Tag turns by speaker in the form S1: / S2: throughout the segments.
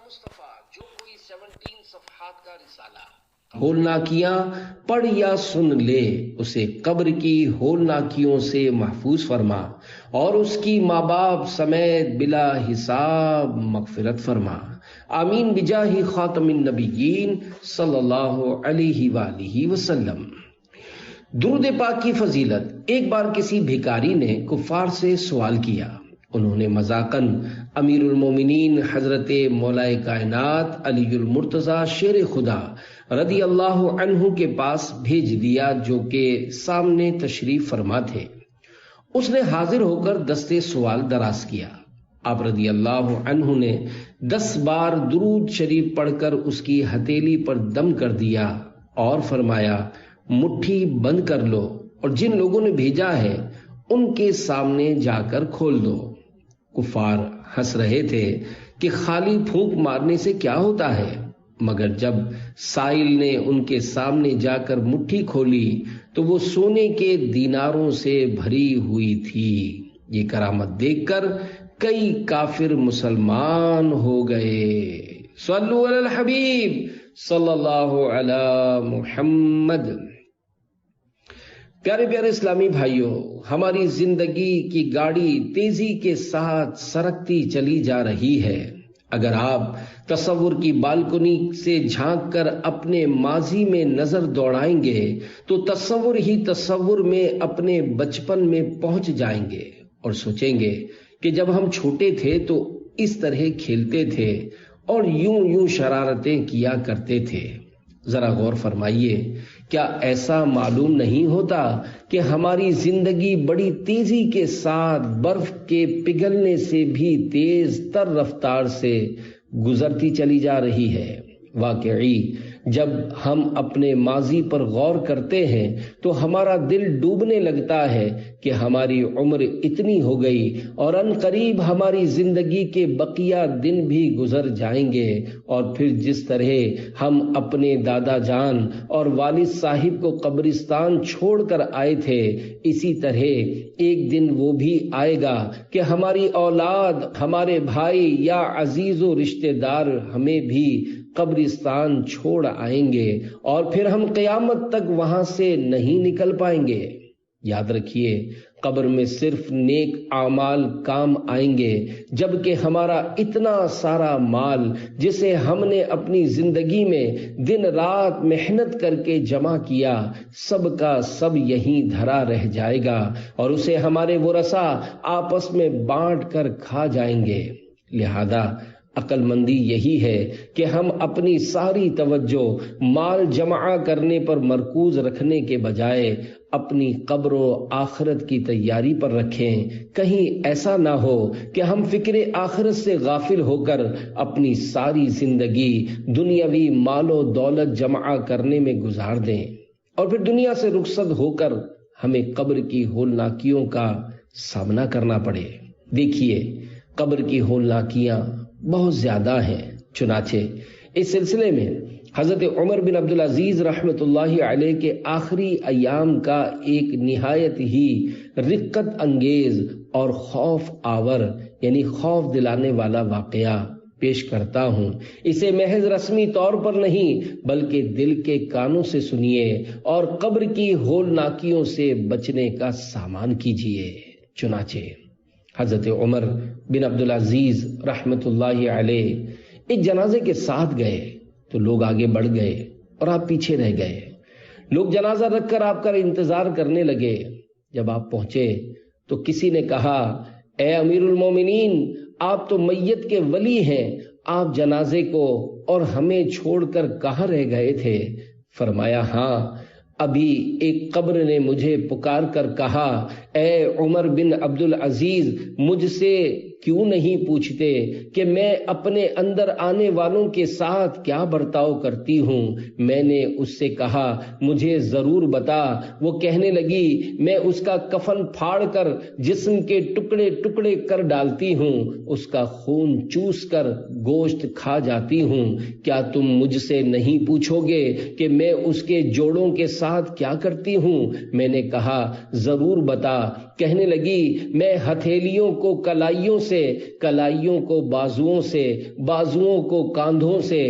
S1: مصطفیٰ جو کوئی 17 صفحات کا رسالہ ہولناکیاں پڑھ یا سن لے اسے قبر کی ہولناکیوں سے محفوظ فرما اور اس کی ماں باپ سمیت بلا حساب مغفرت فرما، آمین بجاہ خاتم النبیین صلی اللہ علیہ وآلہ وسلم۔ درود پاک کی فضیلت۔ ایک بار کسی بھکاری نے کفار سے سوال کیا۔ انہوں نے مذاقاً امیر المومنین حضرت مولا کائنات علی المرتضی شیر خدا رضی اللہ عنہ کے پاس بھیج دیا، جو کہ سامنے تشریف فرما تھے۔ اس نے حاضر ہو کر دستے سوال دراز کیا۔ آپ رضی اللہ عنہ نے 10 بار درود شریف پڑھ کر اس کی ہتھیلی پر دم کر دیا اور فرمایا، مٹھی بند کر لو اور جن لوگوں نے بھیجا ہے ان کے سامنے جا کر کھول دو۔ کفار ہنس رہے تھے کہ خالی پھونک مارنے سے کیا ہوتا ہے، مگر جب سائل نے ان کے سامنے جا کر مٹھی کھولی تو وہ سونے کے دیناروں سے بھری ہوئی تھی۔ یہ کرامت دیکھ کر کئی کافر مسلمان ہو گئے۔ صلو علی الحبیب صلی اللہ علی محمد۔ پیارے پیارے اسلامی بھائیوں، ہماری زندگی کی گاڑی تیزی کے ساتھ سرکتی چلی جا رہی ہے۔ اگر آپ تصور کی بالکنی سے جھانک کر اپنے ماضی میں نظر دوڑائیں گے تو تصور ہی تصور میں اپنے بچپن میں پہنچ جائیں گے اور سوچیں گے کہ جب ہم چھوٹے تھے تو اس طرح کھیلتے تھے اور یوں شرارتیں کیا کرتے تھے۔ ذرا غور فرمائیے، کیا ایسا معلوم نہیں ہوتا کہ ہماری زندگی بڑی تیزی کے ساتھ برف کے پگھلنے سے بھی تیز تر رفتار سے گزرتی چلی جا رہی ہے؟ واقعی جب ہم اپنے ماضی پر غور کرتے ہیں تو ہمارا دل ڈوبنے لگتا ہے کہ ہماری عمر اتنی ہو گئی اور ان قریب ہماری زندگی کے بقیہ دن بھی گزر جائیں گے، اور پھر جس طرح ہم اپنے دادا جان اور والد صاحب کو قبرستان چھوڑ کر آئے تھے، اسی طرح ایک دن وہ بھی آئے گا کہ ہماری اولاد، ہمارے بھائی یا عزیز و رشتہ دار ہمیں بھی قبرستان چھوڑ آئیں گے، اور پھر ہم قیامت تک وہاں سے نہیں نکل پائیں گے۔ یاد رکھیے، قبر میں صرف نیک اعمال کام آئیں گے، جبکہ ہمارا اتنا سارا مال جسے ہم نے اپنی زندگی میں دن رات محنت کر کے جمع کیا، سب کا سب یہیں دھرا رہ جائے گا اور اسے ہمارے ورثاء آپس میں بانٹ کر کھا جائیں گے۔ لہذا عقل مندی یہی ہے کہ ہم اپنی ساری توجہ مال جمع کرنے پر مرکوز رکھنے کے بجائے اپنی قبر و آخرت کی تیاری پر رکھیں۔ کہیں ایسا نہ ہو کہ ہم فکر آخرت سے غافل ہو کر اپنی ساری زندگی دنیاوی مال و دولت جمع کرنے میں گزار دیں اور پھر دنیا سے رخصت ہو کر ہمیں قبر کی ہولناکیوں کا سامنا کرنا پڑے۔ دیکھیے، قبر کی ہولناکیاں بہت زیادہ ہیں، چنانچہ اس سلسلے میں حضرت عمر بن عبدالعزیز رحمۃ اللہ علیہ کے آخری ایام کا ایک نہایت ہی رقت انگیز اور خوف آور یعنی خوف دلانے والا واقعہ پیش کرتا ہوں۔ اسے محض رسمی طور پر نہیں بلکہ دل کے کانوں سے سنیے اور قبر کی ہولناکیوں سے بچنے کا سامان کیجیے۔ چنانچہ حضرت عمر بن عبدالعزیز رحمۃ اللہ علیہ ایک جنازے کے ساتھ گئے تو لوگ آگے بڑھ گئے اور آپ پیچھے رہ گئے۔ لوگ جنازہ رکھ کر آپ کا انتظار کرنے لگے۔ جب آپ پہنچے تو کسی نے کہا، اے امیر المومنین، آپ تو میت کے ولی ہیں، آپ جنازے کو اور ہمیں چھوڑ کر کہاں رہ گئے تھے؟ فرمایا، ہاں، ابھی ایک قبر نے مجھے پکار کر کہا، اے عمر بن عبدالعزیز، مجھ سے کیوں نہیں پوچھتے کہ میں اپنے اندر آنے والوں کے ساتھ کیا برتاؤ کرتی ہوں؟ میں نے اس سے کہا، مجھے ضرور بتا۔ وہ کہنے لگی، میں اس کا کفن پھاڑ کر جسم کے ٹکڑے ٹکڑے کر ڈالتی ہوں، اس کا خون چوس کر گوشت کھا جاتی ہوں۔ کیا تم مجھ سے نہیں پوچھو گے کہ میں اس کے جوڑوں کے ساتھ کیا کرتی ہوں؟ میں نے کہا، ضرور بتا۔ کہنے لگی میں ہتھیلیوں کو کلائیوں سے، کلائیوں کو بازوؤں سے، بازوؤں کو کاندھوں سے،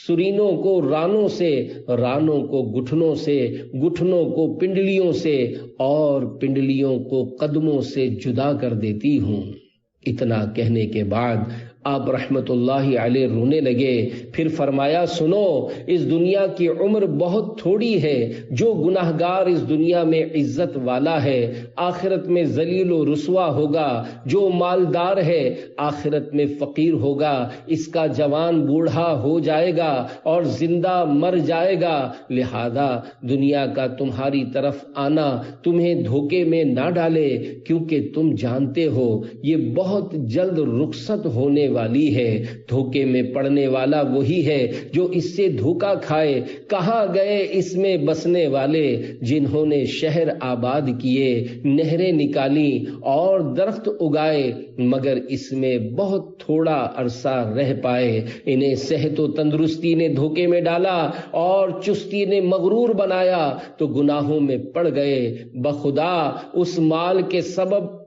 S1: سرینوں کو رانوں سے، رانوں کو گھٹنوں سے، گھٹنوں کو پنڈلیوں سے، اور پنڈلیوں کو قدموں سے جدا کر دیتی ہوں۔ اتنا کہنے کے بعد آپ رحمت اللہ علیہ رونے لگے۔ پھر فرمایا سنو، اس دنیا کی عمر بہت تھوڑی ہے، جو گناہگار اس دنیا میں عزت والا ہے آخرت میں ذلیل و رسوا ہوگا، جو مالدار ہے آخرت میں فقیر ہوگا، اس کا جوان بوڑھا ہو جائے گا اور زندہ مر جائے گا، لہذا دنیا کا تمہاری طرف آنا تمہیں دھوکے میں نہ ڈالے، کیونکہ تم جانتے ہو یہ بہت جلد رخصت ہونے والی ہے۔ دھوکے میں پڑنے والا وہی ہے جو اس سے دھوکا کھائے۔ کہاں گئے اس میں بسنے والے جنہوں نے شہر آباد کیے، نہریں نکالی اور درخت اگائے، مگر اس میں بہت تھوڑا عرصہ رہ پائے۔ انہیں صحت و تندرستی نے دھوکے میں ڈالا اور چستی نے مغرور بنایا تو گناہوں میں پڑ گئے۔ بخدا اس مال کے سبب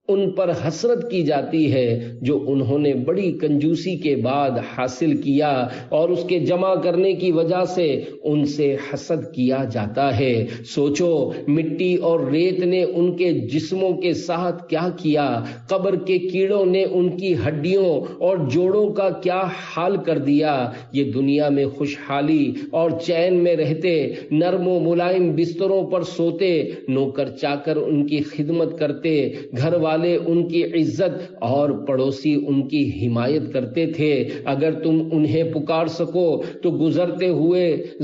S1: ان پر حسرت کی جاتی ہے جو انہوں نے بڑی کنجوسی کے بعد حاصل کیا، اور اس کے جمع کرنے کی وجہ سے ان سے حسد کیا جاتا ہے۔ سوچو مٹی اور ریت نے ان کے جسموں کے ساتھ کیا کیا، قبر کے کیڑوں نے ان کی ہڈیوں اور جوڑوں کا کیا حال کر دیا۔ یہ دنیا میں خوشحالی اور چین میں رہتے، نرم و ملائم بستروں پر سوتے، نوکر چاکر ان کی خدمت کرتے، گھر والے ان کی عزت اور پڑوسی ان کی حمایت کرتے تھے۔ اگر تم انہیں پکار سکو تو گزرتے ہوئے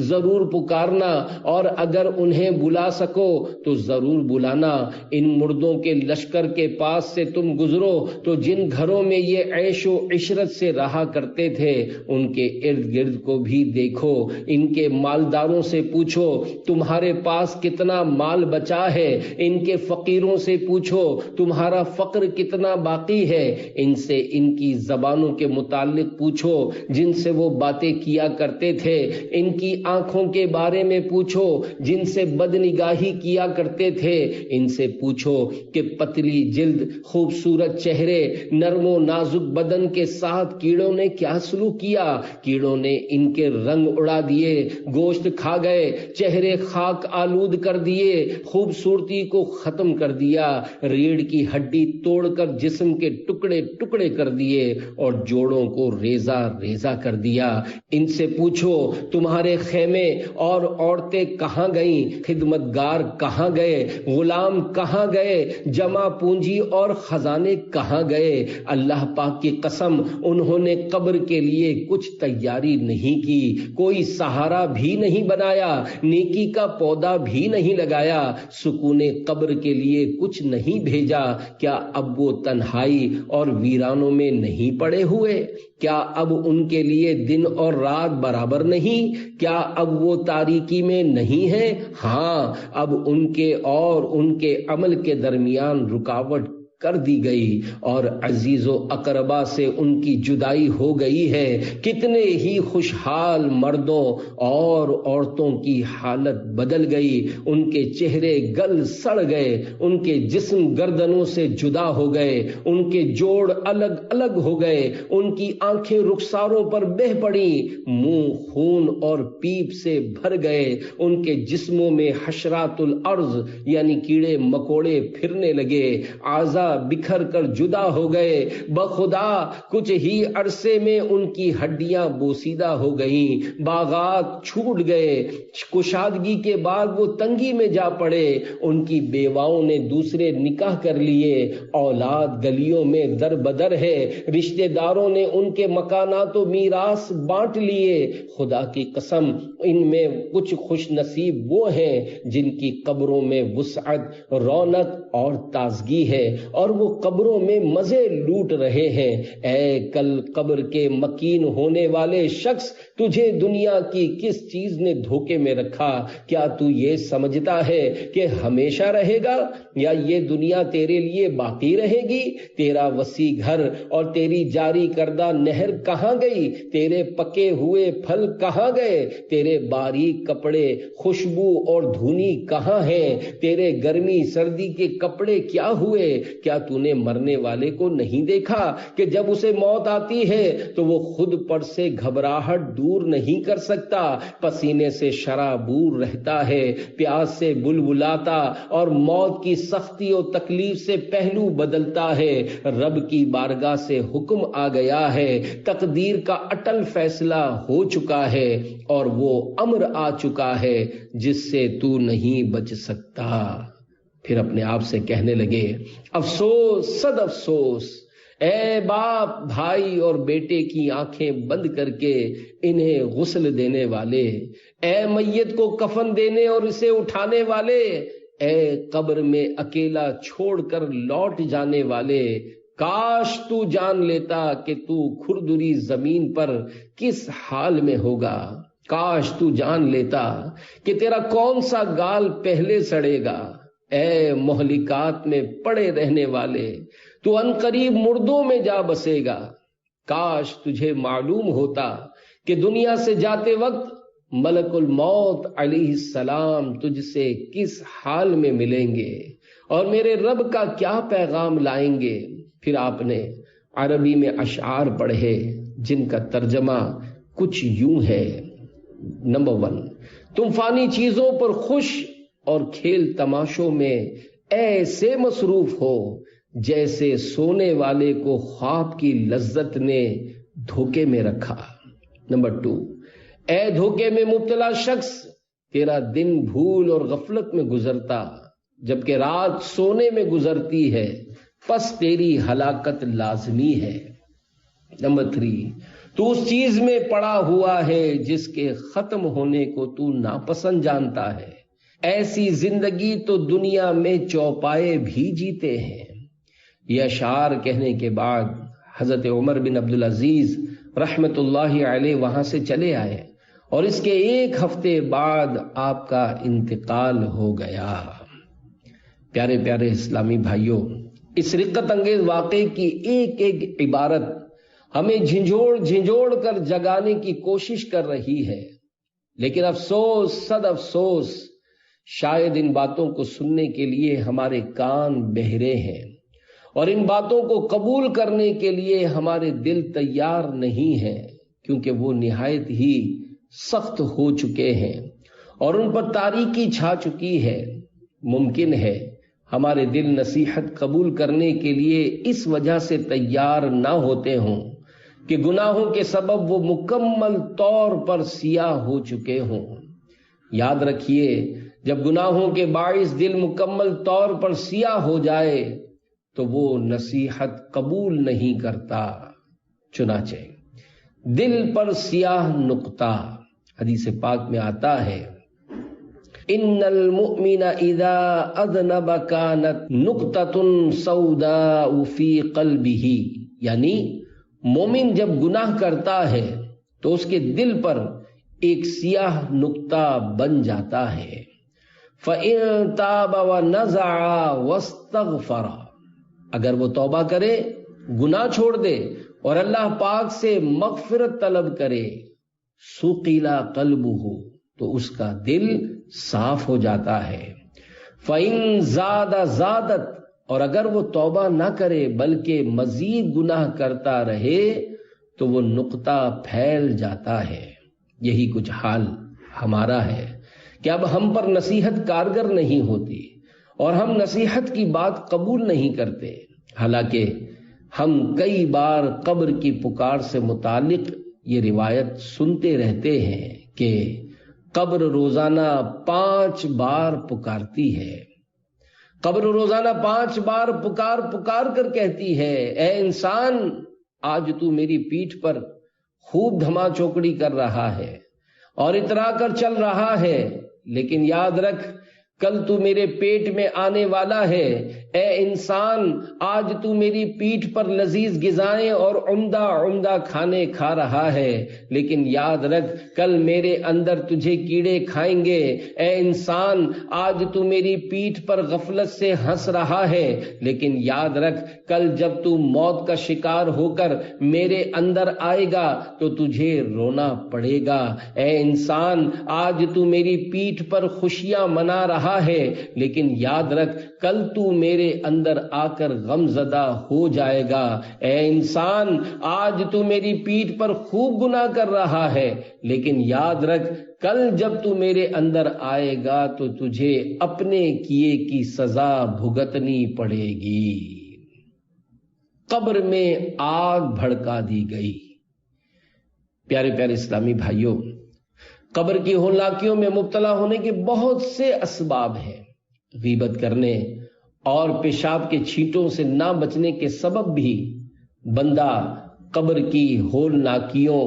S1: ضرور پکارنا، اور اگر انہیں بلا سکو تو ضرور بلانا۔ ان مردوں کے لشکر کے پاس سے تم گزرو تو جن گھروں میں یہ عیش و عشرت سے رہا کرتے تھے ان کے ارد گرد کو بھی دیکھو، ان کے مالداروں سے پوچھو تمہارے پاس کتنا مال بچا ہے، ان کے فقیروں سے پوچھو تمہارا فقر کتنا باقی ہے، ان سے ان کی زبانوں کے متعلق پوچھو جن سے وہ باتیں کیا کرتے تھے، ان کی آنکھوں کے بارے میں پوچھو جن سے بدنگاہی کیا کرتے تھے، ان سے پوچھو کہ پتلی جلد، خوبصورت چہرے، نرم و نازک بدن کے ساتھ کیڑوں نے کیا سلوک کیا۔ کیڑوں نے ان کے رنگ اڑا دیے، گوشت کھا گئے، چہرے خاک آلود کر دیے، خوبصورتی کو ختم کر دیا، ریڑھ کی ہڈی توڑ کر جسم کے ٹکڑے ٹکڑے کر دیے اور جوڑوں کو ریزہ ریزہ کر دیا۔ ان سے پوچھو تمہارے خیمے اور عورتیں کہاں گئیں، خدمتگار کہاں گئے، غلام کہاں گئے، جمع پونجی اور خزانے کہاں گئے۔ اللہ پاک کی قسم انہوں نے قبر کے لیے کچھ تیاری نہیں کی، کوئی سہارا بھی نہیں بنایا، نیکی کا پودا بھی نہیں لگایا، سکون قبر کے لیے کچھ نہیں بھیجا۔ کیا اب وہ تنہائی اور ویرانوں میں نہیں پڑے ہوئے؟ کیا اب ان کے لیے دن اور رات برابر نہیں؟ کیا اب وہ تاریکی میں نہیں ہیں؟ ہاں، اب ان کے اور ان کے عمل کے درمیان رکاوٹ کر دی گئی اور عزیز و اقربا سے ان کی جدائی ہو گئی ہے۔ کتنے ہی خوشحال مردوں اور عورتوں کی حالت بدل گئی، ان کے چہرے گل سڑ گئے، ان کے جسم گردنوں سے جدا ہو گئے، ان کے جوڑ الگ الگ ہو گئے، ان کی آنکھیں رخساروں پر بہہ پڑی، منہ خون اور پیپ سے بھر گئے، ان کے جسموں میں حشرات الارض یعنی کیڑے مکوڑے پھرنے لگے، اعضاء بکھر کر جدا ہو گئے۔ بخدا کچھ ہی عرصے میں ان کی ہڈیاں بوسیدہ ہو گئیں، باغات چھوٹ گئے، کشادگی کے بعد وہ تنگی میں جا پڑے، ان کی بیواؤں نے دوسرے نکاح کر لیے، اولاد گلیوں میں در بدر ہے، رشتہ داروں نے ان کے مکانات و میراث بانٹ لیے۔ خدا کی قسم ان میں کچھ خوش نصیب وہ ہیں جن کی قبروں میں وسعت، رونق اور تازگی ہے، اور وہ قبروں میں مزے لوٹ رہے ہیں۔ اے کل قبر کے مکین ہونے والے شخص، تجھے دنیا کی کس چیز نے دھوکے میں رکھا؟ کیا تو یہ سمجھتا ہے کہ ہمیشہ رہے گا، یا یہ دنیا تیرے لیے باقی رہے گی؟ تیرا وسیع گھر اور تیری جاری کردہ نہر کہاں گئی؟ تیرے پکے ہوئے پھل کہاں گئے؟ تیرے باریک کپڑے خوشبو اور دھونی کہاں ہیں؟ تیرے گرمی سردی کے کپڑے کیا ہوئے؟ کیا تو نے مرنے والے کو نہیں دیکھا کہ جب اسے موت آتی ہے تو وہ خود پر سے گھبراہٹ دور نہیں کر سکتا، پسینے سے شرابور رہتا ہے، پیاس سے بلبلاتا اور موت کی سختی و تکلیف سے پہلو بدلتا ہے۔ رب کی بارگاہ سے حکم آ گیا ہے، تقدیر کا اٹل فیصلہ ہو چکا ہے اور وہ امر آ چکا ہے جس سے تو نہیں بچ سکتا۔ پھر اپنے آپ سے کہنے لگے، افسوس صد افسوس، اے باپ بھائی اور بیٹے کی آنکھیں بند کر کے انہیں غسل دینے والے، اے میت کو کفن دینے اور اسے اٹھانے والے، اے قبر میں اکیلا چھوڑ کر لوٹ جانے والے، کاش تو جان لیتا کہ تو کھردری زمین پر کس حال میں ہوگا، کاش تو جان لیتا کہ تیرا کون سا گال پہلے سڑے گا۔ اے مہلکات میں پڑے رہنے والے، تو عنقریب مردوں میں جا بسے گا۔ کاش تجھے معلوم ہوتا کہ دنیا سے جاتے وقت ملک الموت علیہ السلام تجھ سے کس حال میں ملیں گے اور میرے رب کا کیا پیغام لائیں گے۔ پھر آپ نے عربی میں اشعار پڑھے جن کا ترجمہ کچھ یوں ہے۔ نمبر 1، تم فانی چیزوں پر خوش اور کھیل تماشوں میں ایسے مصروف ہو جیسے سونے والے کو خواب کی لذت نے دھوکے میں رکھا۔ نمبر 2، اے دھوکے میں مبتلا شخص، تیرا دن بھول اور غفلت میں گزرتا جبکہ رات سونے میں گزرتی ہے، پس تیری ہلاکت لازمی ہے۔ نمبر 3، تو اس چیز میں پڑا ہوا ہے جس کے ختم ہونے کو تو ناپسند جانتا ہے۔ ایسی زندگی تو دنیا میں چوپائے بھی جیتے ہیں۔ یہ اشعار کہنے کے بعد حضرت عمر بن عبدالعزیز رحمت اللہ علیہ وہاں سے چلے آئے اور اس کے ایک ہفتے بعد آپ کا انتقال ہو گیا۔ پیارے پیارے اسلامی بھائیوں، اس رقت انگیز واقعے کی ایک ایک عبارت ہمیں جھنجھوڑ کر جگانے کی کوشش کر رہی ہے، لیکن افسوس صد افسوس، شاید ان باتوں کو سننے کے لیے ہمارے کان بہرے ہیں اور ان باتوں کو قبول کرنے کے لیے ہمارے دل تیار نہیں ہیں، کیونکہ وہ نہایت ہی سخت ہو چکے ہیں اور ان پر تاریکی چھا چکی ہے۔ ممکن ہے ہمارے دل نصیحت قبول کرنے کے لیے اس وجہ سے تیار نہ ہوتے ہوں کہ گناہوں کے سبب وہ مکمل طور پر سیاہ ہو چکے ہوں۔ یاد رکھیے، جب گناہوں کے باعث دل مکمل طور پر سیاہ ہو جائے تو وہ نصیحت قبول نہیں کرتا۔ چنانچہ دل پر سیاہ نقطہ، حدیث پاک میں آتا ہے، ان المؤمن اذا اذنب كانت نقطة سوداء في قلبه، یعنی مومن جب گناہ کرتا ہے تو اس کے دل پر ایک سیاہ نقطہ بن جاتا ہے۔ فَإِن تَابَ وَنَزَعَ وَاسْتَغْفَرَ، اگر وہ توبہ کرے، گناہ چھوڑ دے اور اللہ پاک سے مغفرت طلب کرے، سُقِلَ قَلْبُهُ، تو اس کا دل صاف ہو جاتا ہے۔ فَإِن زَادَ زَادَتْ، اور اگر وہ توبہ نہ کرے بلکہ مزید گناہ کرتا رہے تو وہ نقطہ پھیل جاتا ہے۔ یہی کچھ حال ہمارا ہے کہ اب ہم پر نصیحت کارگر نہیں ہوتی اور ہم نصیحت کی بات قبول نہیں کرتے، حالانکہ ہم کئی بار قبر کی پکار سے متعلق یہ روایت سنتے رہتے ہیں کہ قبر روزانہ 5 بار پکارتی ہے۔ قبر روزانہ 5 بار پکار کر کہتی ہے، اے انسان، آج تو میری پیٹھ پر خوب دھما چوکڑی کر رہا ہے اور اترا کر چل رہا ہے، لیکن یاد رکھ کل تو میرے پیٹ میں آنے والا ہے۔ اے انسان آج تو میری پیٹھ پر لذیذ غذائیں اور عمدہ عمدہ کھانے کھا رہا ہے، لیکن یاد رکھ کل میرے اندر تجھے کیڑے کھائیں گے۔ اے انسان آج تو میری پیٹھ پر غفلت سے ہنس رہا ہے، لیکن یاد رکھ کل جب تو موت کا شکار ہو کر میرے اندر آئے گا تو تجھے رونا پڑے گا۔ اے انسان آج تو میری پیٹھ پر خوشیاں منا رہا ہے، لیکن یاد رکھ کل تو میرے اندر آ کر غم زدہ ہو جائے گا۔ اے انسان آج تو میری پیٹھ پر خوب گناہ کر رہا ہے، لیکن یاد رکھ کل جب تو میرے اندر آئے گا تو تجھے اپنے کیے کی سزا بھگتنی پڑے گی۔ قبر میں آگ بھڑکا دی گئی۔ پیارے پیارے اسلامی بھائیوں، قبر کی ہولناکیوں میں مبتلا ہونے کے بہت سے اسباب ہیں۔ غیبت کرنے اور پیشاب کے چھینٹوں سے نہ بچنے کے سبب بھی بندہ قبر کی ہولناکیوں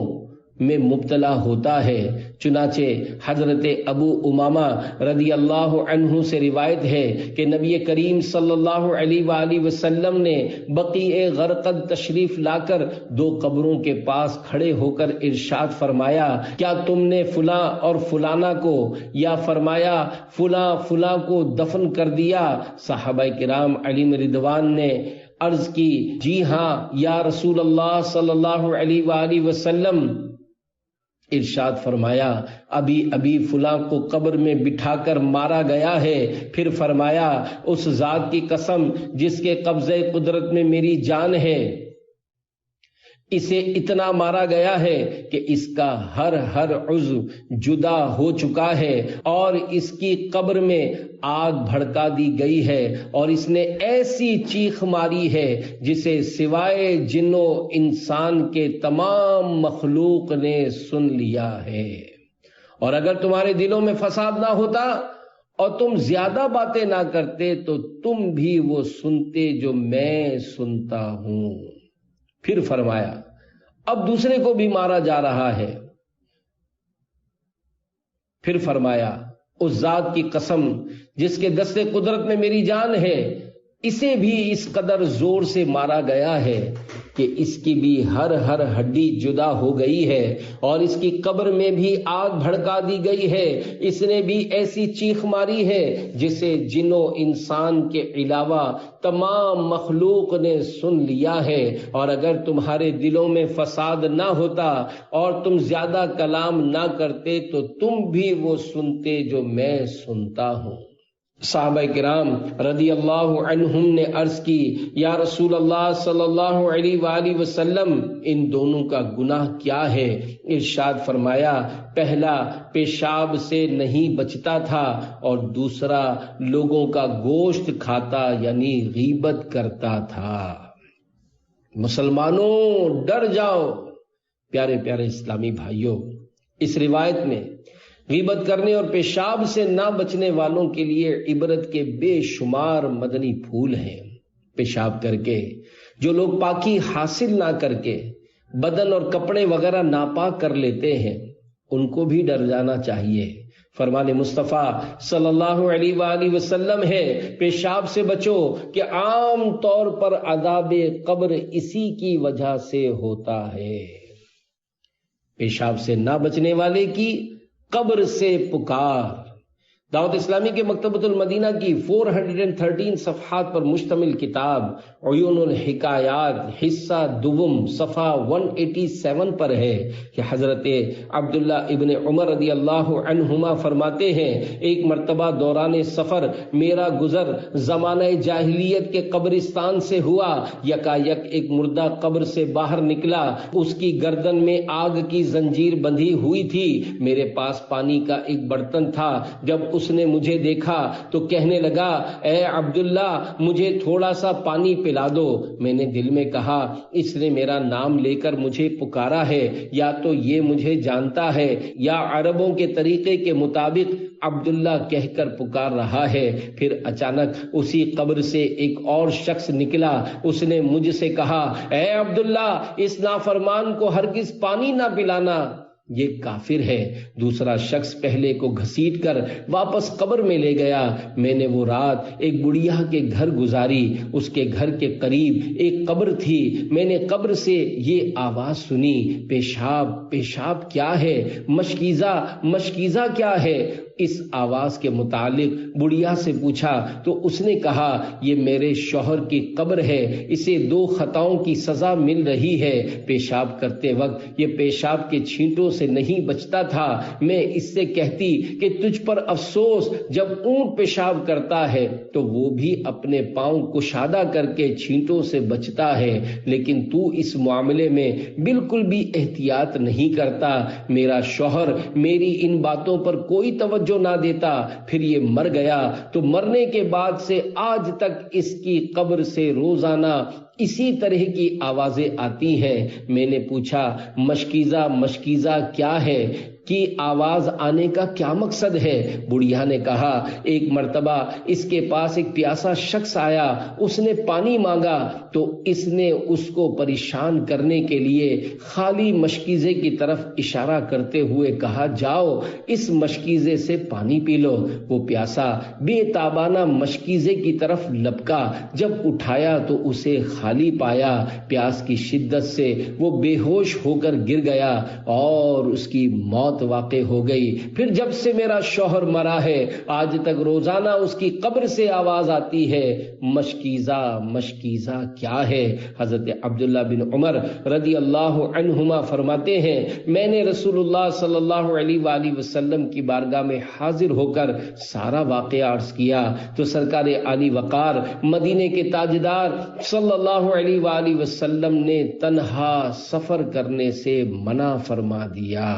S1: میں مبتلا ہوتا ہے۔ چنانچہ حضرت ابو امامہ رضی اللہ عنہ سے روایت ہے کہ نبی کریم صلی اللہ علیہ وآلہ وسلم نے بقیع غرقد تشریف لا کر 2 قبروں کے پاس کھڑے ہو کر ارشاد فرمایا، کیا تم نے فلاں اور فلانا کو یا فرمایا فلاں فلاں کو دفن کر دیا؟ صحابہ کرام علیہم رضوان نے عرض کی، جی ہاں یا رسول اللہ صلی اللہ علیہ وآلہ وسلم۔ ارشاد فرمایا، ابھی ابھی فلاں کو قبر میں بٹھا کر مارا گیا ہے۔ پھر فرمایا، اس ذات کی قسم جس کے قبضے قدرت میں میری جان ہے، اسے اتنا مارا گیا ہے کہ اس کا ہر عضو جدا ہو چکا ہے، اور اس کی قبر میں آگ بھڑکا دی گئی ہے، اور اس نے ایسی چیخ ماری ہے جسے سوائے جن و انسان کے تمام مخلوق نے سن لیا ہے۔ اور اگر تمہارے دلوں میں فساد نہ ہوتا اور تم زیادہ باتیں نہ کرتے تو تم بھی وہ سنتے جو میں سنتا ہوں۔ پھر فرمایا، اب دوسرے کو بھی مارا جا رہا ہے۔ پھر فرمایا، اس ذات کی قسم جس کے دست قدرت میں میری جان ہے، اسے بھی اس قدر زور سے مارا گیا ہے کہ اس کی بھی ہر ہڈی جدا ہو گئی ہے، اور اس کی قبر میں بھی آگ بھڑکا دی گئی ہے۔ اس نے بھی ایسی چیخ ماری ہے جسے جن و انسان کے علاوہ تمام مخلوق نے سن لیا ہے۔ اور اگر تمہارے دلوں میں فساد نہ ہوتا اور تم زیادہ کلام نہ کرتے تو تم بھی وہ سنتے جو میں سنتا ہوں۔ صحابہ کرام رضی اللہ عنہم نے عرض کی، یا رسول اللہ صلی اللہ علیہ وآلہ وسلم، ان دونوں کا گناہ کیا ہے؟ ارشاد فرمایا، پہلا پیشاب سے نہیں بچتا تھا، اور دوسرا لوگوں کا گوشت کھاتا یعنی غیبت کرتا تھا۔ مسلمانوں ڈر جاؤ۔ پیارے پیارے اسلامی بھائیوں، اس روایت میں غیبت کرنے اور پیشاب سے نہ بچنے والوں کے لیے عبرت کے بے شمار مدنی پھول ہیں۔ پیشاب کر کے جو لوگ پاکی حاصل نہ کر کے بدن اور کپڑے وغیرہ ناپاک کر لیتے ہیں، ان کو بھی ڈر جانا چاہیے۔ فرمان مصطفیٰ صلی اللہ علیہ وآلہ وسلم ہے، پیشاب سے بچو کہ عام طور پر عذاب قبر اسی کی وجہ سے ہوتا ہے۔ پیشاب سے نہ بچنے والے کی قبر سے پکار۔ دعوت اسلامی کے مکتبۃ المدینہ کی 413 صفحات پر مشتمل کتاب عیون الحکایات حصہ دوم صفحہ 187 پر ہے کہ حضرت عبداللہ ابن عمر رضی اللہ عنہما فرماتے ہیں، ایک مرتبہ دوران سفر میرا گزر زمانہ جاہلیت کے قبرستان سے ہوا۔ یکایک ایک مردہ قبر سے باہر نکلا، اس کی گردن میں آگ کی زنجیر بندھی ہوئی تھی۔ میرے پاس پانی کا ایک برتن تھا۔ جب اس نے مجھے دیکھا تو کہنے لگا، اے عبداللہ مجھے تھوڑا سا پانی پلا دو۔ میں نے دل میں کہا، اس نے میرا نام لے کر مجھے پکارا ہے، یا تو یہ مجھے جانتا ہے یا عربوں کے طریقے کے مطابق عبداللہ کہہ کر پکار رہا ہے۔ پھر اچانک اسی قبر سے ایک اور شخص نکلا، اس نے مجھ سے کہا، اے عبداللہ اس نافرمان کو ہرگز پانی نہ پلانا۔ یہ کافر ہے۔ دوسرا شخص پہلے کو گھسیٹ کر واپس قبر میں لے گیا۔ میں نے وہ رات ایک بڑھیا کے گھر گزاری۔ اس کے گھر کے قریب ایک قبر تھی۔ میں نے قبر سے یہ آواز سنی، پیشاب پیشاب کیا ہے، مشکیزہ مشکیزہ کیا ہے۔ اس آواز کے متعلق بڑھیا سے پوچھا تو اس نے کہا، یہ میرے شوہر کی قبر ہے، اسے 2 خطاؤں کی سزا مل رہی ہے۔ پیشاب کرتے وقت یہ پیشاب کے چھینٹوں سے نہیں بچتا تھا۔ میں اس سے کہتی کہ تجھ پر افسوس، جب اونٹ پیشاب کرتا ہے تو وہ بھی اپنے پاؤں کشادہ کر کے چھینٹوں سے بچتا ہے، لیکن تو اس معاملے میں بالکل بھی احتیاط نہیں کرتا۔ میرا شوہر میری ان باتوں پر کوئی توجہ نہ دیتا، پھر یہ مر گیا تو مرنے کے بعد سے آج تک اس کی قبر سے روزانہ اسی طرح کی آوازیں آتی ہیں۔ میں نے پوچھا، مشکیزہ مشکیزہ کیا ہے کی آواز آنے کا کیا مقصد ہے؟ بڑھیا نے کہا، ایک مرتبہ اس کے پاس ایک پیاسا شخص آیا، اس نے پانی مانگا تو اس نے اس کو پریشان کرنے کے لیے خالی مشکیزے کی طرف اشارہ کرتے ہوئے کہا، جاؤ اس مشکیزے سے پانی پی لو۔ وہ پیاسا بے تابانہ مشکیزے کی طرف لپکا، جب اٹھایا تو اسے خالی پایا۔ پیاس کی شدت سے وہ بے ہوش ہو کر گر گیا اور اس کی موت واقع ہو گئی۔ پھر جب سے میرا شوہر مرا ہے آج تک روزانہ اس کی قبر سے آواز آتی ہے، مشکیزہ مشکیزہ کیا ہے؟ حضرت عبداللہ بن عمر رضی اللہ عنہما فرماتے ہیں، میں نے رسول اللہ صلی اللہ علیہ وآلہ وسلم کی بارگاہ میں حاضر ہو کر سارا واقعہ عرض کیا تو سرکار عالی وقار مدینے کے تاجدار صلی اللہ علیہ وآلہ وسلم نے تنہا سفر کرنے سے منع فرما دیا۔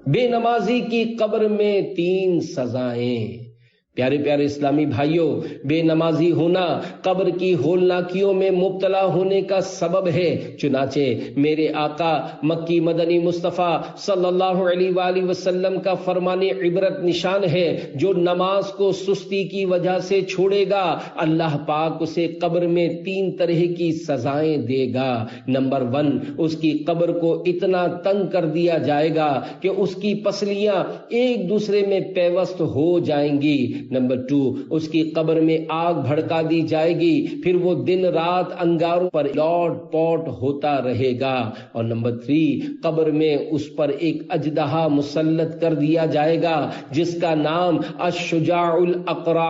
S1: بے نمازی کی قبر میں 3 سزائیں۔ پیارے پیارے اسلامی بھائیوں، بے نمازی ہونا قبر کی ہولناکیوں میں مبتلا ہونے کا سبب ہے۔ چنانچہ میرے آقا مکی مدنی مصطفیٰ صلی اللہ علیہ وآلہ وسلم کا فرمان عبرت نشان ہے، جو نماز کو سستی کی وجہ سے چھوڑے گا اللہ پاک اسے قبر میں 3 طرح کی سزائیں دے گا۔ نمبر 1، اس کی قبر کو اتنا تنگ کر دیا جائے گا کہ اس کی پسلیاں ایک دوسرے میں پیوست ہو جائیں گی۔ نمبر 2، اس کی قبر میں آگ بھڑکا دی جائے گی، پھر وہ دن رات انگاروں پر لوٹ پوٹ ہوتا رہے گا۔ اور نمبر 3، قبر میں اس پر ایک اژدہا مسلط کر دیا جائے گا جس کا نام الشجاع الاقرع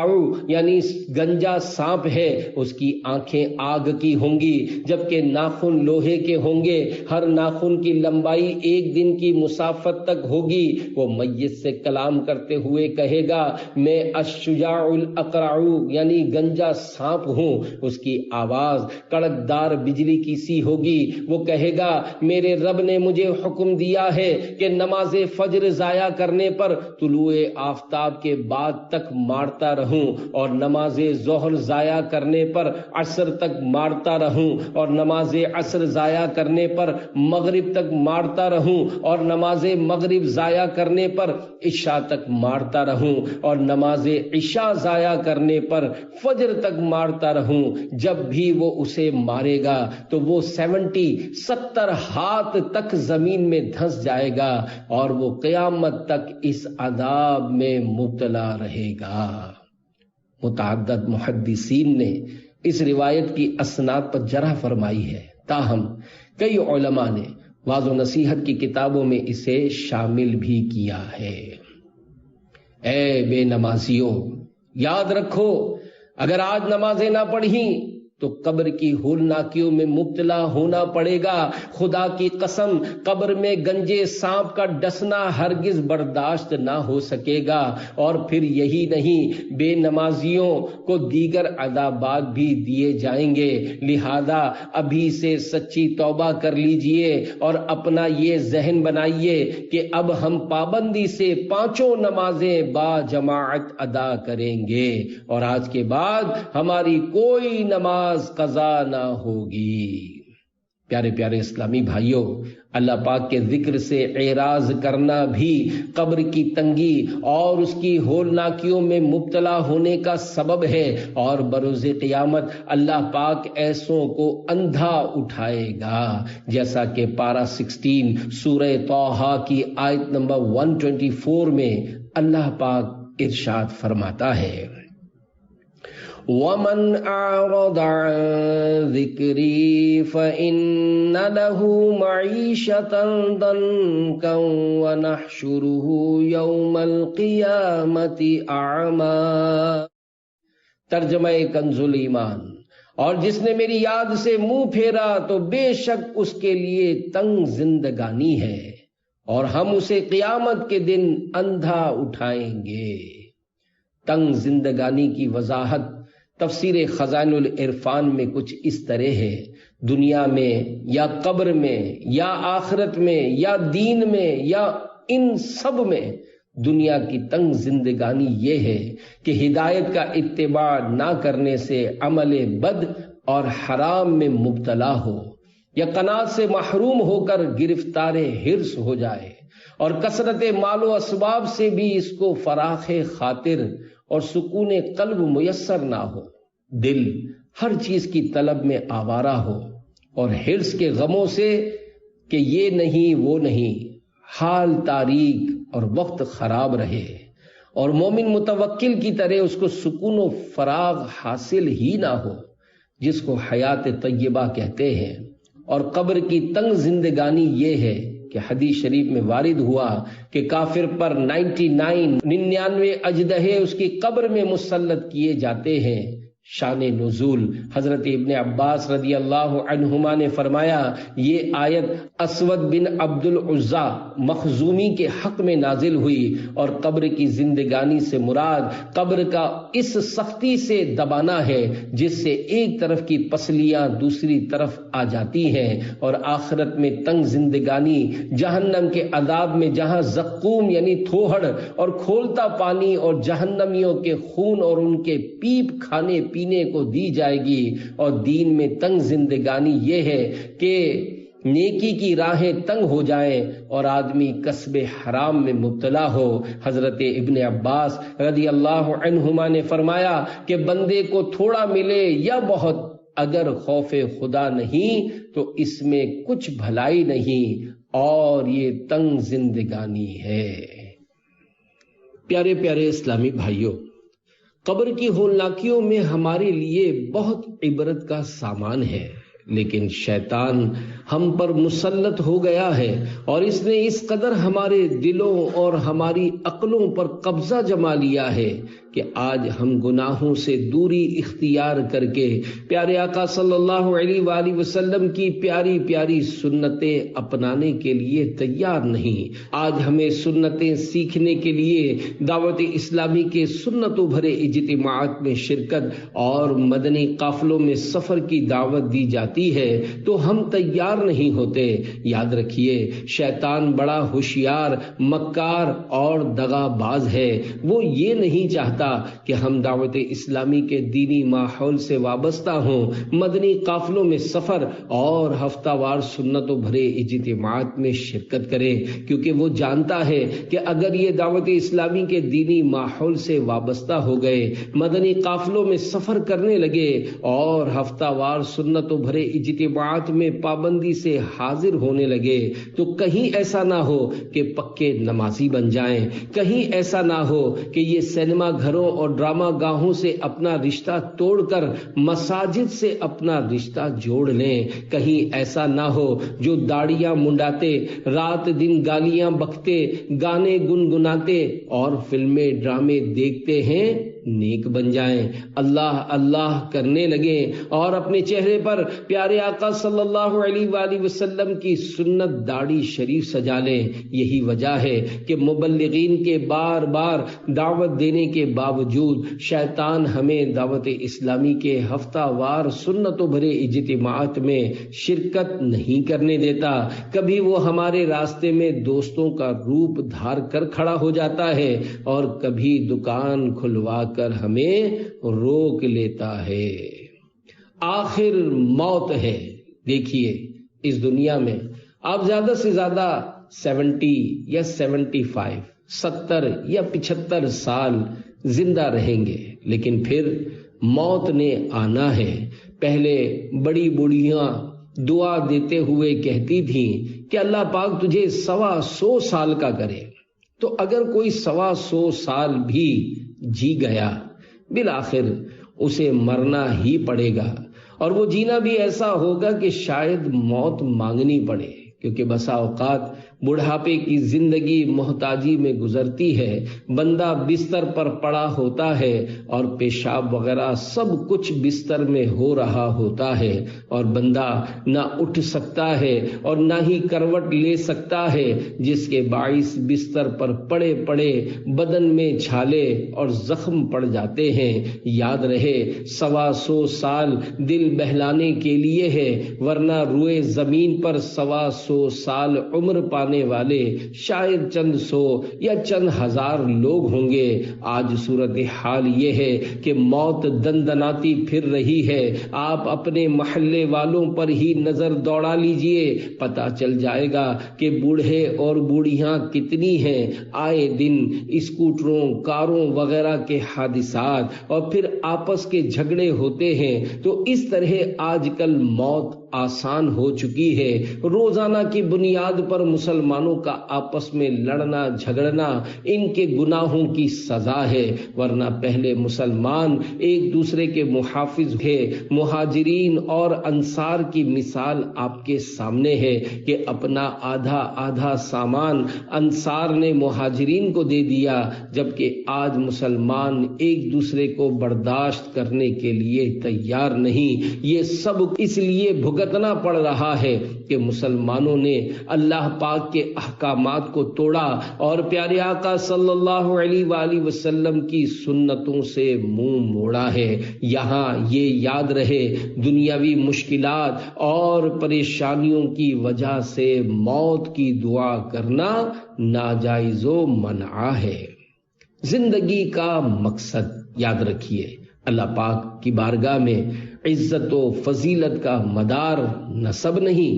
S1: یعنی گنجا سانپ ہے۔ اس کی آنکھیں آگ کی ہوں گی جبکہ ناخن لوہے کے ہوں گے۔ ہر ناخن کی لمبائی 1 دن کی مسافت تک ہوگی۔ وہ میت سے کلام کرتے ہوئے کہے گا، میں الشجاع الاقرع یعنی گنجا سانپ ہوں۔ اس کی آواز کڑکدار بجلی کی سی ہوگی۔ وہ کہے گا، میرے رب نے مجھے حکم دیا ہے کہ نماز فجر ضائع کرنے پر طلوع آفتاب کے بعد تک مارتا رہوں، اور نماز ظہر ضائع کرنے پر عصر تک مارتا رہوں، اور نماز عصر ضائع کرنے پر مغرب تک مارتا رہوں، اور نماز مغرب ضائع کرنے پر عشاء تک مارتا رہوں، اور نماز عشاء ضائع کرنے پر فجر تک مارتا رہوں۔ جب بھی وہ اسے مارے گا تو وہ 70 ہاتھ تک زمین میں دھنس جائے گا اور وہ قیامت تک اس عذاب میں مبتلا رہے گا۔ متعدد محدثین نے اس روایت کی اسناد پر جرح فرمائی ہے، تاہم کئی علماء نے واعظ و نصیحت کی کتابوں میں اسے شامل بھی کیا ہے۔ اے بے نمازیوں، یاد رکھو، اگر آج نمازیں نہ پڑھیں تو قبر کی ہولناکیوں میں مبتلا ہونا پڑے گا۔ خدا کی قسم، قبر میں گنجے سانپ کا ڈسنا ہرگز برداشت نہ ہو سکے گا۔ اور پھر یہی نہیں، بے نمازیوں کو دیگر عذابات بھی دیے جائیں گے۔ لہذا ابھی سے سچی توبہ کر لیجئے اور اپنا یہ ذہن بنائیے کہ اب ہم پابندی سے 5 نمازیں با جماعت ادا کریں گے، اور آج کے بعد ہماری کوئی نماز قضا نہ ہوگی۔ پیارے پیارے اسلامی بھائیوں، اللہ پاک کے ذکر سے اعراض کرنا بھی قبر کی تنگی اور اس کی ہولناکیوں میں مبتلا ہونے کا سبب ہے، اور بروز قیامت اللہ پاک ایسوں کو اندھا اٹھائے گا، جیسا کہ پارہ 16 سورہ طٰہٰ کی آیت نمبر 124 میں اللہ پاک ارشاد فرماتا ہے، وَمَنْ أَعْرَضَ عَنْ ذِكْرِي فَإِنَّ لَهُ مَعِيشَةً ضَنكًا وَنَحْشُرُهُ يَوْمَ الْقِيَامَةِ أَعْمَى۔ ترجمہ کنز الایمان، اور جس نے میری یاد سے منہ پھیرا تو بے شک اس کے لیے تنگ زندگانی ہے، اور ہم اسے قیامت کے دن اندھا اٹھائیں گے۔ تنگ زندگانی کی وضاحت تفسیر خزائن العرفان میں کچھ اس طرح ہے، دنیا میں یا قبر میں یا آخرت میں یا دین میں یا ان سب میں دنیا کی تنگ زندگانی یہ ہے کہ ہدایت کا اتباع نہ کرنے سے عمل بد اور حرام میں مبتلا ہو، یا قناعت سے محروم ہو کر گرفتار حرص ہو جائے، اور کثرت مال و اسباب سے بھی اس کو فراخ خاطر اور سکون قلب میسر نہ ہو، دل ہر چیز کی طلب میں آوارہ ہو، اور حرص کے غموں سے کہ یہ نہیں وہ نہیں، حال تاریک اور وقت خراب رہے، اور مومن متوکل کی طرح اس کو سکون و فراغ حاصل ہی نہ ہو، جس کو حیات طیبہ کہتے ہیں۔ اور قبر کی تنگ زندگانی یہ ہے کہ حدیث شریف میں وارد ہوا کہ کافر پر 99 اژدہے اس کی قبر میں مسلط کیے جاتے ہیں۔ شان نزول، حضرت ابن عباس رضی اللہ عنہما نے فرمایا، یہ آیت اسود بن عبد العزا مخزومی کے حق میں نازل ہوئی، اور قبر کی زندگانی سے مراد قبر کا اس سختی سے دبانا ہے جس سے ایک طرف کی پسلیاں دوسری طرف آ جاتی ہیں، اور آخرت میں تنگ زندگانی جہنم کے عذاب میں جہاں زقوم یعنی تھوہڑ اور کھولتا پانی اور جہنمیوں کے خون اور ان کے پیپ کھانے پینے کو دی جائے گی، اور دین میں تنگ زندگانی یہ ہے کہ نیکی کی راہیں تنگ ہو جائیں اور آدمی کسب حرام میں مبتلا ہو۔ حضرت ابن عباس رضی اللہ عنہما نے فرمایا کہ بندے کو تھوڑا ملے یا بہت، اگر خوف خدا نہیں تو اس میں کچھ بھلائی نہیں، اور یہ تنگ زندگانی ہے۔ پیارے پیارے اسلامی بھائیوں، قبر کی ہولناکیوں میں ہمارے لیے بہت عبرت کا سامان ہے، لیکن شیطان ہم پر مسلط ہو گیا ہے، اور اس نے اس قدر ہمارے دلوں اور ہماری عقلوں پر قبضہ جما لیا ہے کہ آج ہم گناہوں سے دوری اختیار کر کے پیارے آقا صلی اللہ علیہ وآلہ وسلم کی پیاری پیاری سنتیں اپنانے کے لیے تیار نہیں۔ آج ہمیں سنتیں سیکھنے کے لیے دعوت اسلامی کے سنتوں بھرے اجتماعات میں شرکت اور مدنی قافلوں میں سفر کی دعوت دی جاتی ہے تو ہم تیار نہیں ہوتے۔ یاد رکھیے، شیطان بڑا ہوشیار، مکار اور دغا باز ہے۔ وہ یہ نہیں چاہتا کہ ہم دعوت اسلامی کے دینی ماحول سے وابستہ ہوں، مدنی قافلوں میں سفر اور ہفتہ وار سنتوں بھرے اجتماعات میں شرکت کریں، کیونکہ وہ جانتا ہے کہ اگر یہ دعوت اسلامی کے دینی ماحول سے وابستہ ہو گئے، مدنی قافلوں میں سفر کرنے لگے اور ہفتہ وار سنتوں بھرے اجتماعات میں پابندی سے حاضر ہونے لگے، تو کہیں ایسا نہ ہو کہ پکے نمازی بن جائیں، کہیں ایسا نہ ہو کہ یہ سینما گھروں اور ڈرامہ گاہوں سے اپنا رشتہ توڑ کر مساجد سے اپنا رشتہ جوڑ لیں، کہیں ایسا نہ ہو جو داڑیاں منڈاتے، رات دن گالیاں بکتے، گانے گنگناتے اور فلمیں ڈرامے دیکھتے ہیں نیک بن جائیں، اللہ اللہ کرنے لگیں اور اپنے چہرے پر پیارے آقا صلی اللہ علیہ وآلہ وسلم کی سنت داڑھی شریف سجا لیں۔ یہی وجہ ہے کہ مبلغین کے بار بار دعوت دینے کے باوجود شیطان ہمیں دعوت اسلامی کے ہفتہ وار سنتوں بھرے اجتماعات میں شرکت نہیں کرنے دیتا۔ کبھی وہ ہمارے راستے میں دوستوں کا روپ دھار کر کھڑا ہو جاتا ہے اور کبھی دکان کھلوا کر ہمیں روک لیتا ہے۔ آخر موت ہے۔ دیکھیے، اس دنیا میں آپ زیادہ سے زیادہ 70 یا 75 70 یا 75 سال زندہ رہیں گے، لیکن پھر موت نے آنا ہے۔ پہلے بڑی بوڑھیاں دعا دیتے ہوئے کہتی تھیں کہ اللہ پاک تجھے 125 سال کا کرے، تو اگر کوئی 125 سال بھی جی گیا بالآخر اسے مرنا ہی پڑے گا، اور وہ جینا بھی ایسا ہوگا کہ شاید موت مانگنی پڑے، کیونکہ بسا اوقات بڑھاپے کی زندگی محتاجی میں گزرتی ہے، بندہ بستر پر پڑا ہوتا ہے اور پیشاب وغیرہ سب کچھ بستر میں ہو رہا ہوتا ہے، اور بندہ نہ اٹھ سکتا ہے اور نہ ہی کروٹ لے سکتا ہے، جس کے باعث بستر پر پڑے پڑے بدن میں چھالے اور زخم پڑ جاتے ہیں۔ یاد رہے 125 سال دل بہلانے کے لیے ہے، ورنہ روئے زمین پر 125 سال عمر پانے والے شاید چند 100 یا چند ہزار لوگ ہوں گے۔ آج صورتحال یہ ہے کہ موت دندناتی پھر رہی ہے۔ آپ اپنے محلے والوں پر ہی نظر دوڑا لیجئے، پتہ چل جائے گا کہ بوڑھے اور بوڑھیاں کتنی ہیں۔ آئے دن اسکوٹروں، کاروں وغیرہ کے حادثات اور پھر آپس کے جھگڑے ہوتے ہیں، تو اس طرح آج کل موت آسان ہو چکی ہے۔ روزانہ کی بنیاد پر مسلمانوں کا آپس میں لڑنا جھگڑنا ان کے گناہوں کی سزا ہے، ورنہ پہلے مسلمان ایک دوسرے کے محافظ تھے۔ مہاجرین اور انصار کی مثال آپ کے سامنے ہے کہ اپنا آدھا آدھا سامان انصار نے مہاجرین کو دے دیا، جبکہ آج مسلمان ایک دوسرے کو برداشت کرنے کے لیے تیار نہیں۔ یہ سب اس لیے بھگتنا پڑ رہا ہے کہ مسلمانوں نے اللہ پاک کے احکامات کو توڑا اور پیارے آقا صلی اللہ علیہ وآلہ وسلم کی سنتوں سے منہ موڑا ہے۔ یہاں یہ یاد رہے، دنیاوی مشکلات اور پریشانیوں کی وجہ سے موت کی دعا کرنا ناجائز و منع ہے۔ زندگی کا مقصد یاد رکھیے، اللہ پاک کی بارگاہ میں عزت و فضیلت کا مدار نسب نہیں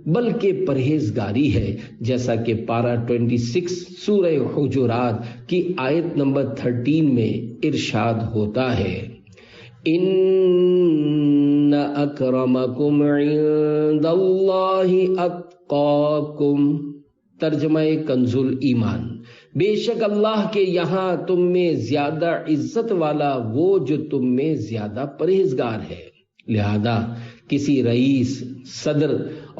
S1: بلکہ پرہیزگاری ہے، جیسا کہ پارہ 26 سورہ حجرات کی آیت نمبر 13 میں ارشاد ہوتا ہے، ان اکرمکم عند اللہ اتقاکم۔ ترجمہ کنز الایمان، بے شک اللہ کے یہاں تم میں زیادہ عزت والا وہ جو تم میں زیادہ پرہیزگار ہے۔ لہذا کسی رئیس، صدر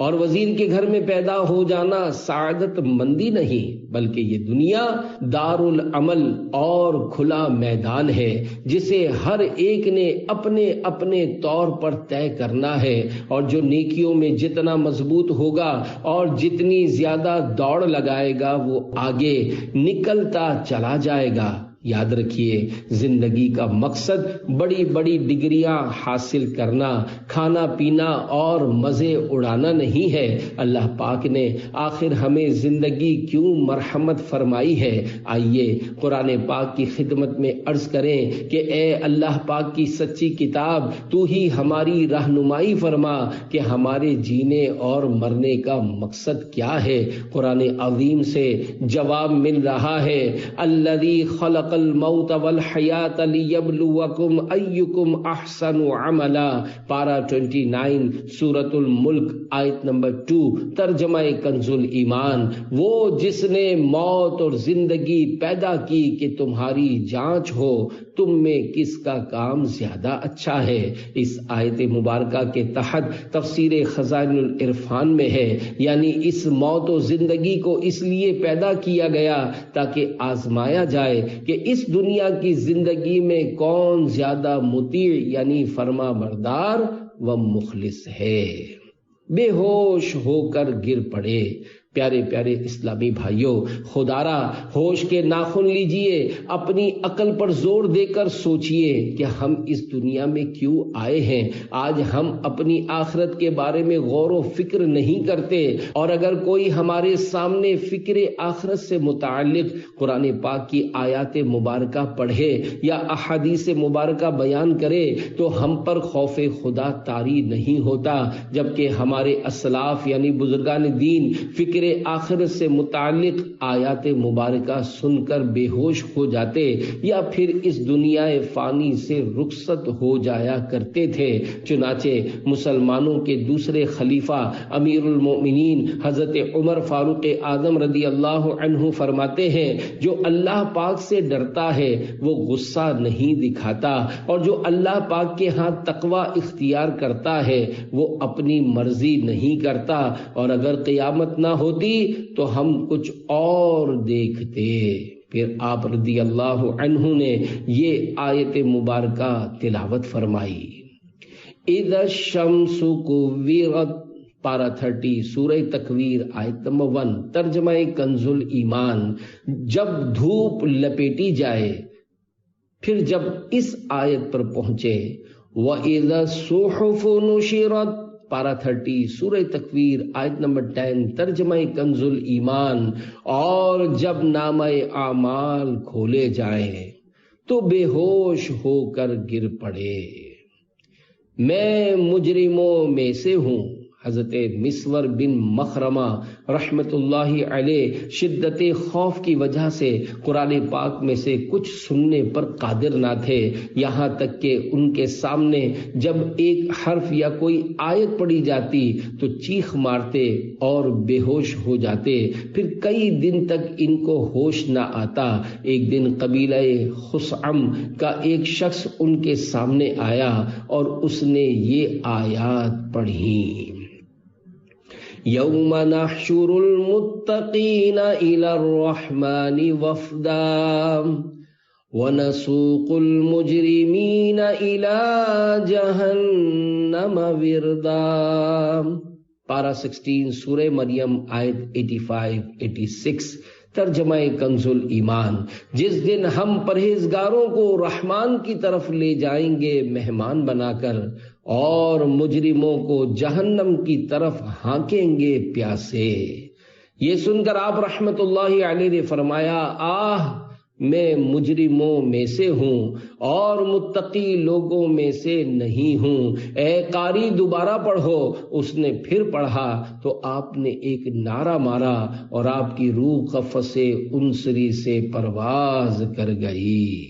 S1: اور وزیر کے گھر میں پیدا ہو جانا سعادت مندی نہیں، بلکہ یہ دنیا دار العمل اور کھلا میدان ہے، جسے ہر ایک نے اپنے اپنے طور پر طے کرنا ہے، اور جو نیکیوں میں جتنا مضبوط ہوگا اور جتنی زیادہ دوڑ لگائے گا وہ آگے نکلتا چلا جائے گا۔ یاد رکھیے، زندگی کا مقصد بڑی بڑی ڈگریاں حاصل کرنا، کھانا پینا اور مزے اڑانا نہیں ہے۔ اللہ پاک نے آخر ہمیں زندگی کیوں مرحمت فرمائی ہے؟ آئیے قرآن پاک کی خدمت میں عرض کریں کہ اے اللہ پاک کی سچی کتاب، تو ہی ہماری رہنمائی فرما کہ ہمارے جینے اور مرنے کا مقصد کیا ہے۔ قرآن عظیم سے جواب مل رہا ہے، الذی خلق الموت والحیات لیبلوکم ایکم احسن عملا، پارہ 29 سورۃ الملک آیت نمبر 2، ترجمہ کنز الایمان، وہ جس نے موت اور زندگی پیدا کی کہ تمہاری جانچ ہو تم میں کس کا کام زیادہ اچھا ہے۔ اس آیت مبارکہ کے تحت تفسیر خزائن العرفان میں ہے، یعنی اس موت و زندگی کو اس لیے پیدا کیا گیا تاکہ آزمایا جائے کہ اس دنیا کی زندگی میں کون زیادہ مطیع یعنی فرما بردار و مخلص ہے۔ بے ہوش ہو کر گر پڑے پیارے پیارے اسلامی بھائیوں، خدارا ہوش کے ناخن لیجئے، اپنی عقل پر زور دے کر سوچئے کہ ہم اس دنیا میں کیوں آئے ہیں۔ آج ہم اپنی آخرت کے بارے میں غور و فکر نہیں کرتے، اور اگر کوئی ہمارے سامنے فکر آخرت سے متعلق قرآن پاک کی آیات مبارکہ پڑھے یا احادیث مبارکہ بیان کرے تو ہم پر خوف خدا طاری نہیں ہوتا، جبکہ ہمارے اسلاف یعنی بزرگان دین فکر آخرت سے متعلق آیات مبارکہ سن کر بے ہوش ہو جاتے یا پھر اس دنیا فانی سے رخصت ہو جایا کرتے تھے۔ چنانچہ مسلمانوں کے دوسرے خلیفہ امیر المؤمنین حضرت عمر فاروق اعظم رضی اللہ عنہ فرماتے ہیں، جو اللہ پاک سے ڈرتا ہے وہ غصہ نہیں دکھاتا، اور جو اللہ پاک کے ہاں تقوی اختیار کرتا ہے وہ اپنی مرضی نہیں کرتا، اور اگر قیامت نہ ہوتی تو ہم کچھ اور دیکھتے۔ پھر آپ رضی اللہ عنہ نے یہ آیت مبارکہ تلاوت فرمائی، اذا الشمس کورت، پارہ 30 سورہ تکویر آیت نمبر 1، ترجمہ کنز الایمان، جب دھوپ لپیٹی جائے۔ پھر جب اس آیت پر پہنچے وَإِذَا الصُّحُفُ نُشِرَتْ، پارہ 30 سورہ تکویر آیت نمبر 10، ترجمہ کنز الایمان، اور جب نامہ اعمال کھولے جائیں تو بے ہوش ہو کر گر پڑے۔ میں مجرموں میں سے ہوں۔ حضرت مسور بن مخرمہ رحمت اللہ علیہ شدت خوف کی وجہ سے قرآن پاک میں سے کچھ سننے پر قادر نہ تھے، یہاں تک کہ ان کے سامنے جب ایک حرف یا کوئی آیت پڑھی جاتی تو چیخ مارتے اور بے ہوش ہو جاتے، پھر کئی دن تک ان کو ہوش نہ آتا۔ ایک دن قبیلہ خثعم کا ایک شخص ان کے سامنے آیا اور اس نے یہ آیات پڑھی، یوم نحشر المتقین الی الرحمن وفدا ونسوق المجرمین الی جہنم وردا، پارہ 16 سورہ مریم آیت 85-86، ترجمہ کنز الایمان۔ جس دن ہم پرہیزگاروں کو رحمان کی طرف لے جائیں گے مہمان بنا کر، اور مجرموں کو جہنم کی طرف ہانکیں گے پیاسے۔ یہ سن کر آپ رحمت اللہ علیہ نے فرمایا، آہ میں مجرموں میں سے ہوں اور متقی لوگوں میں سے نہیں ہوں، اے قاری دوبارہ پڑھو۔ اس نے پھر پڑھا تو آپ نے ایک نعرہ مارا اور آپ کی روح قفس انصری سے پرواز کر گئی۔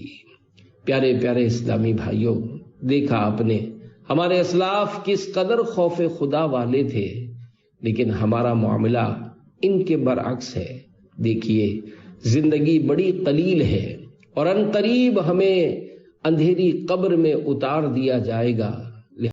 S1: پیارے پیارے اسلامی بھائیوں، دیکھا آپ نے ہمارے اسلاف کس قدر خوف خدا والے تھے، لیکن ہمارا معاملہ ان کے برعکس ہے۔ دیکھیے زندگی بڑی قلیل ہے اور ان قریب ہمیں اندھیری قبر میں اتار دیا جائے گا،